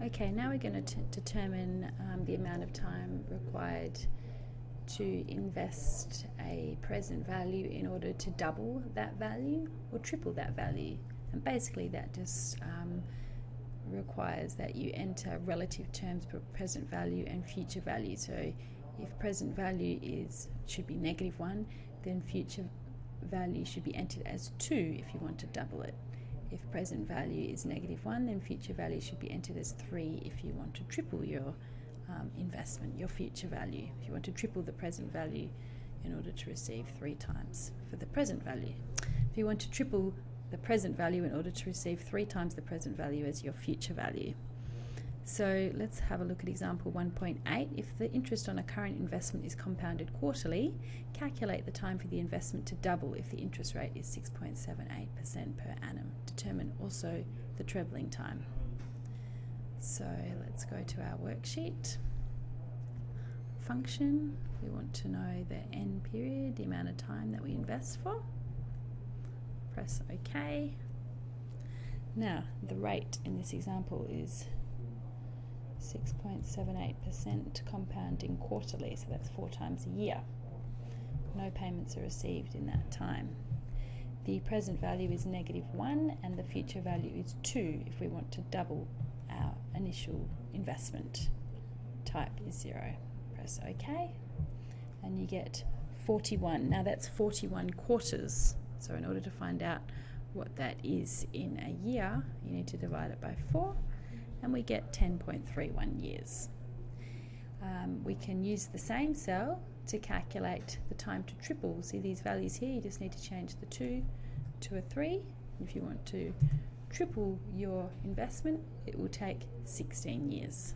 Okay, now we're going to determine the amount of time required to invest a present value in order to double that value or triple that value. And basically that just requires that you enter relative terms for present value and future value. So if present value should be -1, then future value should be entered as 2 if you want to double it. If present value is -1, then future value should be entered as 3 if you want to triple your investment, your future value. If you want to triple the present value in order to receive 3 times for the present value. If you want to triple the present value in order to receive 3 times the present value as your future value. So let's have a look at example 1.8. If the interest on a current investment is compounded quarterly, calculate the time for the investment to double if the interest rate is 6.78% per annum. Determine also the trebling time. So let's go to our worksheet. Function, we want to know the end period, the amount of time that we invest for. Press OK. Now, the rate in this example is 6.78% compounding quarterly, so that's 4 times a year. No payments are received in that time. The present value is -1 and the future value is 2 if we want to double our initial investment. Type is 0. Press OK and you get 41. Now that's 41 quarters. So in order to find out what that is in a year, you need to divide it by 4 and we get 10.31 years. We can use the same cell to calculate the time to triple. See these values here, you just need to change the 2 to a 3. If you want to triple your investment, it will take 16 years.